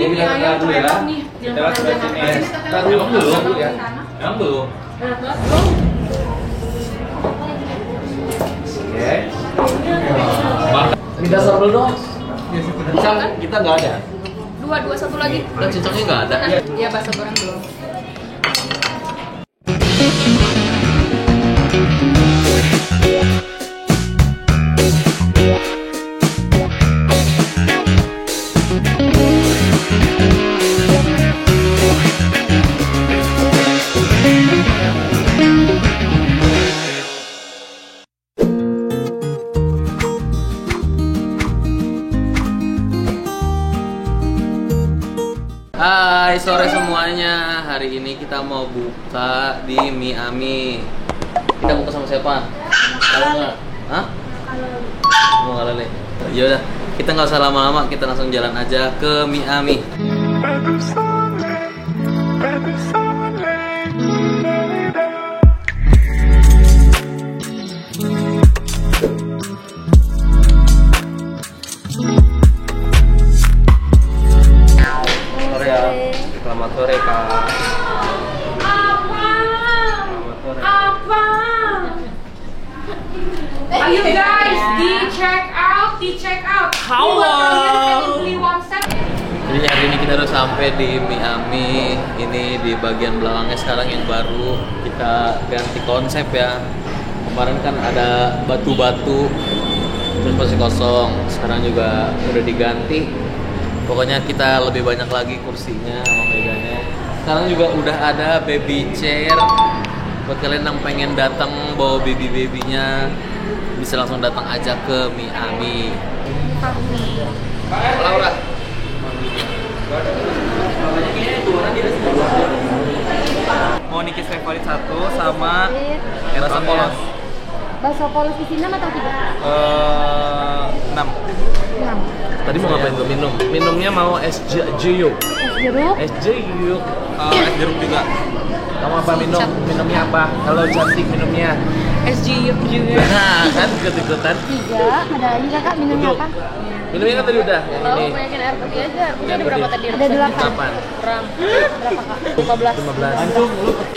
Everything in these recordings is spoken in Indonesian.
Ini mie ayam dulu ya. nih. Kita lihat sebelah sini. Kita dulu ya. Yang belum. Enak banget belum? Oke. Minta sambal dong. Kita nggak ada. Dua satu lagi. Dan cincangnya nggak ada. Ya bakso goreng belum. Hai sore semuanya, hari ini kita mau buka di Mie Ami. Kita buka sama siapa? Tahu nggak? Hah? Mau nggak lele? Yaudah, kita nggak usah lama-lama, kita langsung jalan aja ke Mie Ami. Selamat sore Kak. Ayo guys, di check out. Halo. Beli one set. Jadi hari ini kita udah sampai di Mie Ami. Ini di bagian belakangnya sekarang yang baru kita ganti konsep ya. Kemarin kan ada batu-batu terus masih kosong. Sekarang juga udah diganti. Pokoknya kita lebih banyak lagi kursinya sama mejanya. Sekarang juga udah ada baby chair. Buat kalian yang pengen datang bawa baby-babynya, bisa langsung datang aja ke Mie Ami. Laura. Mau Nikis favorit 1 sama bakso polos. Bakso polos di sini atau tidak? 6. 6. Tadi mau ngapain tuh minum? Minumnya mau es jeruk. Es jeruk? Es jeruk. Es jeruk juga. Kamu apa minum? Minumnya apa? Kalau cantik minumnya. SG juga. Nah, kan ikut-ikutan. 3. Ada lagi kakak minumnya apa? Minumnya kan tadi udah. Yang Kalau ini. banyakin air putih aja, air putih Air ada berapa putih. tadi? Ada 8. 8. Gram. Berapa kak? 15. 15.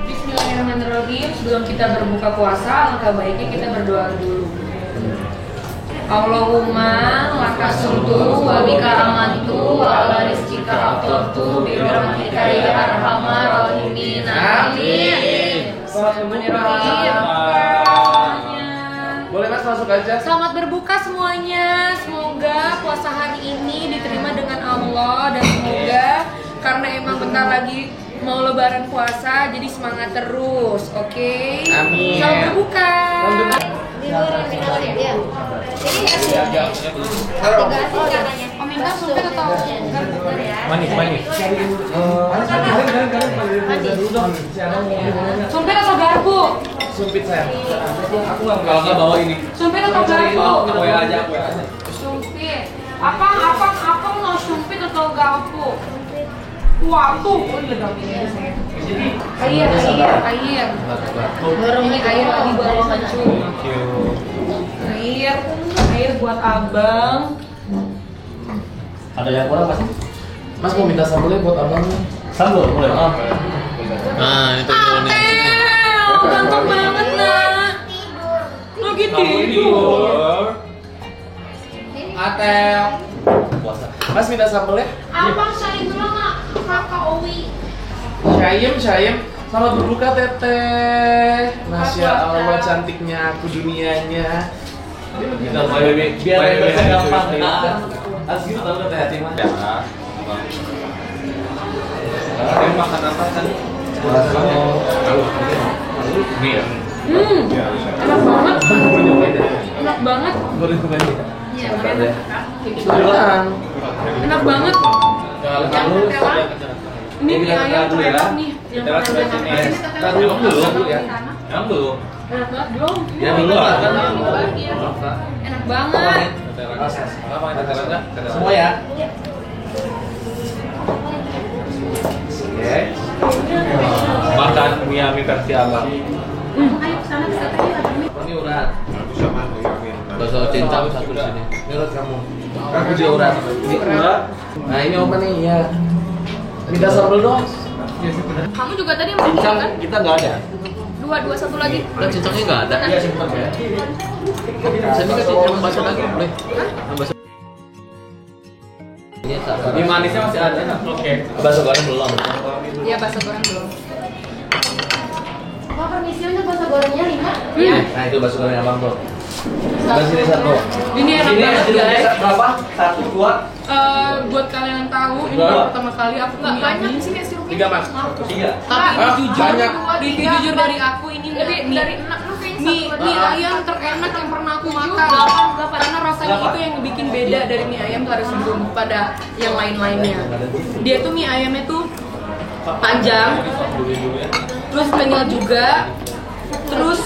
Bismillahirrahmanirrahim. Sebelum kita berbuka puasa, alangkah baiknya kita berdoa dulu. Allahumma lakasumtu wa bika amantu wa ala rizqika aftartu bi rahmatika ya arhamar rahimin. Amin. Bismillahirrahmanirrahim. Boleh Mas masuk aja. Selamat berbuka semuanya. Semoga puasa hari ini diterima dengan Allah dan semoga karena emang bentar lagi mau lebaran puasa jadi semangat terus. Oke? Amin. Selamat berbuka. Di luar ya. Om Inka sumpit atau Manis. sumpit atau garpu? Sumpit saya. Aku nggak bawa ini. Sumpit atau garpu? Aku ya aja. Sumpit. Apa mau sumpit atau garpu? Waktu. Oh iya dong ini saya. Air. Ini air lagi bawa hancur. Thank you. Air buat abang. Ada yang kurang Mas? Mas mau minta sambalnya buat abang. Sambal boleh. Nah, itu ini. Ganteng banget nak. Lagi tidur. Atel. Puasa. Mas minta sambalnya? Abang sayang dulu nak. Kakak Owi. Syayem. Selamat berbuka Teteh. Masya Allah cantiknya aku dunianya. Biar gampang kan. Asli tahu kan Teh Timah? Ya. Kalian makan apa tadi? Mie. Enak banget. Enak banget. Boleh cobain ya? Iya, enak. Bilang. Enak banget. Ini mie ayam dulu ya. enak nih. Yang Kita sebelah sini. Kita dulu ya. Yang belum. Enak banget belum? Ya belum lah kan. Enak banget. Apa yang tetelan? Semua ya. Oke. Makan mie versi abang. Ini urat. Bakso cincang satu di sini. Ini urat kamu. Aku juga urat. Ini urat. Nah ini apa nih ya? Minta sambal dong. Kamu juga tadi mau Cincang kan? kita nggak ada. Dua satu lagi. Dan cincangnya nggak ada. Iya simpan ya. Saya minta cincang bakso lagi boleh? Bakso. Ini manisnya masih ada. Oke. Bakso goreng belum. Iya, bakso goreng belum. Pak, permisi untuk bakso gorengnya 5. Iya. Nah itu bakso goreng abang tuh. Dan sini satu. Ini enak banget guys. Berapa? 1, 2. Buat kalian yang tahu, ini Berapa? baru pertama kali aku Nggak punya banyak ini. sih kayak sirupnya. 3 mas. 3. Tapi ini jujur, banyak. ini jujur dari aku ini Dari mie, dari 6 lu kayaknya mie ayam terenak yang pernah aku makan. Karena rasanya itu yang bikin beda dari mie ayam pada pada yang lain-lainnya. Dia tuh mie ayamnya tuh panjang, terus kenyal juga, terus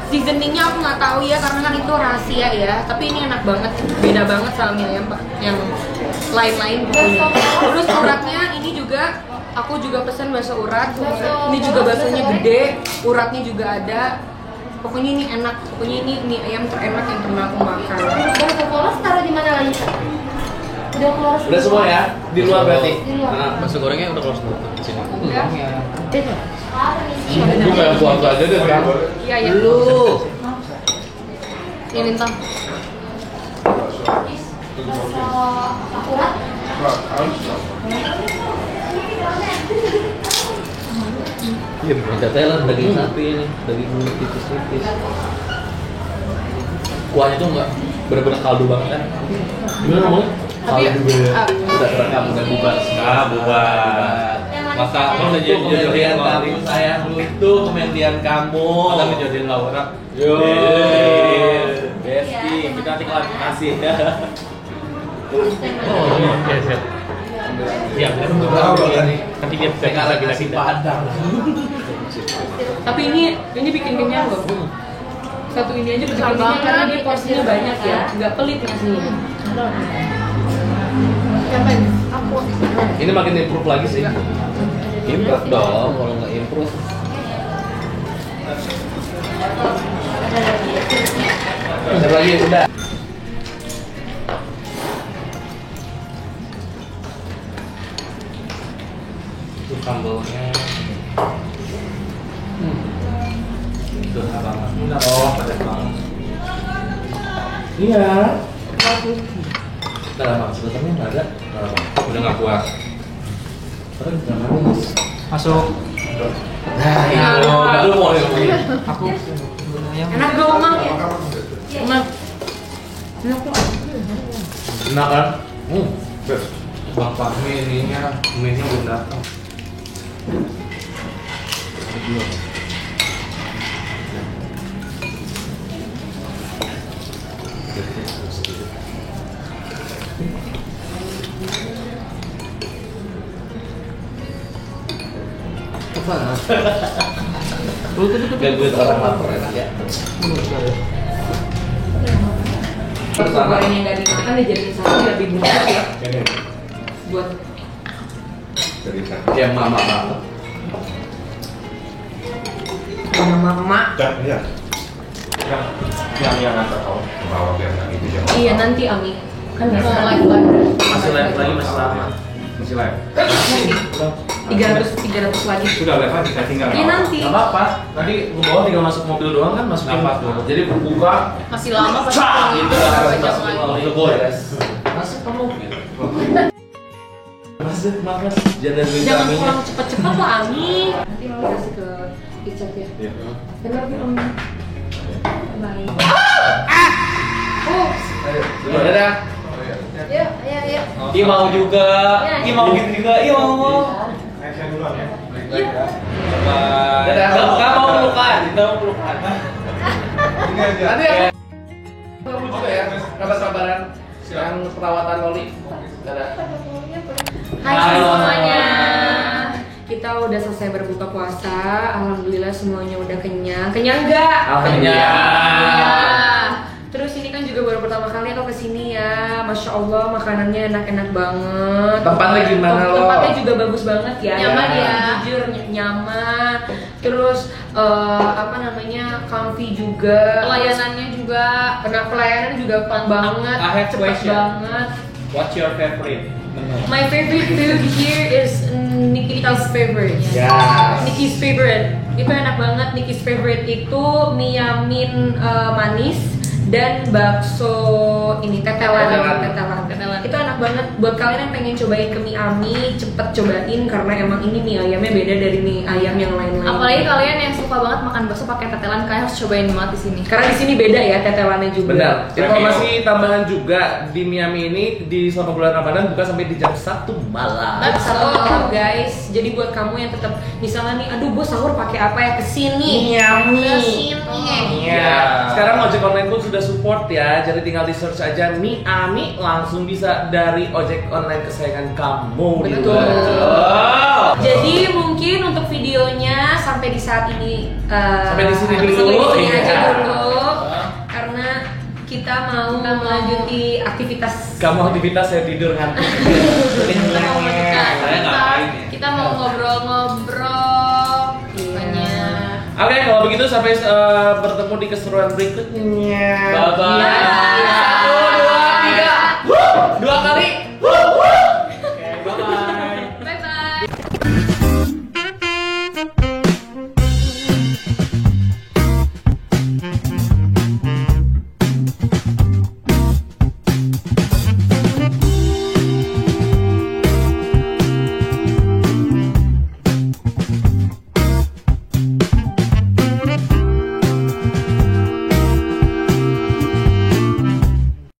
seasoningnya aku nggak tahu ya karena kan itu rahasia ya. Tapi ini enak banget, beda banget sama mie ayam yang lain-lain pokoknya. Terus uratnya ini juga aku juga pesan bakso urat. Ini juga baksonya gede, uratnya juga ada. Pokoknya ini enak, pokoknya ini mie ayam terenak yang pernah aku makan. Bakso polos taruh di mana lagi? Udah keluar Udah semua ya? Di luar berarti? Di luar. Nah, bakso gorengnya udah close dulu di sini. Gue kayak puasa aja deh kan. Iya ya. Lu. Ini Lintang. Bakso akurat. Iya, minta Thailand daging sapi ini, daging tipis-tipis. Kuahnya tuh enggak bener-bener kaldu banget kan? Gimana ngomong? Tapi Kaldu ya. Udah kerekam, udah bubar. Ah, bubar. Masa masa Itu kementian kamu sayang lu itu kementian kamu. Masa menjadiin Laura. Yo. Besti, kita nanti klarifikasi ya. Oh, Oke, siap. Siap. Nanti dia Saya lagi nasi padang. Tapi ini bikin kenyang loh. Satu ini aja bikin kenyang karena dia porsinya banyak ya, nggak pelit nasinya. Siapa ini? Aku. Ini makin improve lagi sih. Improve dong, kalau nggak improve. Siapa lagi udah. Itu sambalnya. Itu apa mas? Oh, pedas banget. Iya. Udah lama sebetulnya nggak ada. Udah nggak kuat. Tapi udah nangis. Masuk. Nah, Ya, itu baru mau Aku. Enak gak Omang? Enak. enak kan? Bang Fahmi ininya belum datang. Gangguin orang lapar enak ya. Bakso goreng yang gak dimakan dijadiin satu lebih mudah ya. Buat Kayak mama banget. mama-mama. Iya. Yang nggak tahu. Bawa biar nggak gitu ya. Iya nanti Ami. Kan mau live lagi. Masih live lagi masih lama. Masih live. Nanti 300 lagi. Sudah live aja kita tinggal. Iya nanti. Gak apa-apa. Tadi gua bawa tinggal masuk mobil doang kan masukin. Nafas dulu. Jadi buka. Masih lama pasti Cak! pulang Gitu itu kan berapa jam masukin lagi. mobil boys. Masuk kamu. Masuk maaf. Jangan Jangan pulang cepet-cepet lah Ami. Nanti mau kasih ke Icat ya. Iya. Benar ya Om. Baik. Dadah. Yuk, ayo, ayo. Ih mau juga. Ih mau gitu juga. Ih mau. Dadah. Kamu mau pelukan. Kita mau pelukan. Nanti aku kamu juga ya. Kabar-kabaran yang perawatan Loli. Dadah. Hai semuanya. Kita udah selesai berbuka puasa. Alhamdulillah semuanya udah kenyang. Kenyang nggak? Kenyang. Iya. Terus ini kan juga baru pertama kali aku kesini ya, Masya Allah makanannya enak-enak banget. Tempatnya gimana lo? Tempatnya juga bagus banget ya. Nyaman ya. Jujur nyaman. Terus apa namanya, comfy juga. Pelayanannya juga. Pelayanan juga fun banget. I have cepet question. banget. What's your favorite menu? My favorite food here is Nikita's favorite. Yes. Nikki's favorite. Itu enak banget. Nikki's favorite itu mie yamin manis dan bakso ini tetelan. Itu enak banget. Buat kalian yang pengen cobain ke mie ami, cepet cobain karena emang ini mie ayamnya beda dari mie ayam yang lain-lain. Apalagi kalian yang suka banget makan bakso pakai tetelan, kalian harus cobain banget di sini. Karena di sini beda ya tetelannya juga. Benar. Informasi tambahan juga di Miami ini di selama bulan Ramadan buka sampai di jam 1 malam. Betul guys. Jadi buat kamu yang tetap misalnya nih, aduh gue sahur pakai apa ya, kesini. Miami. Kesini. Iya. Sekarang ojek online pun sudah support ya. Jadi tinggal di search aja Miami, langsung bisa dari ojek online kesayangan kamu. Betul. Betul. Jadi mungkin untuk videonya sampai di saat ini Sampai di sini dulu. sampai di sini aja Iya. dulu. Karena kita mau melanjuti aktivitas. Kamu aktivitas, saya tidur ngantuk. Saya ngapain ya? Kita mau ngobrol-ngobrol. Pokoknya. Oke, kalau begitu sampai bertemu di keseruan berikutnya. Bye-bye. Iya.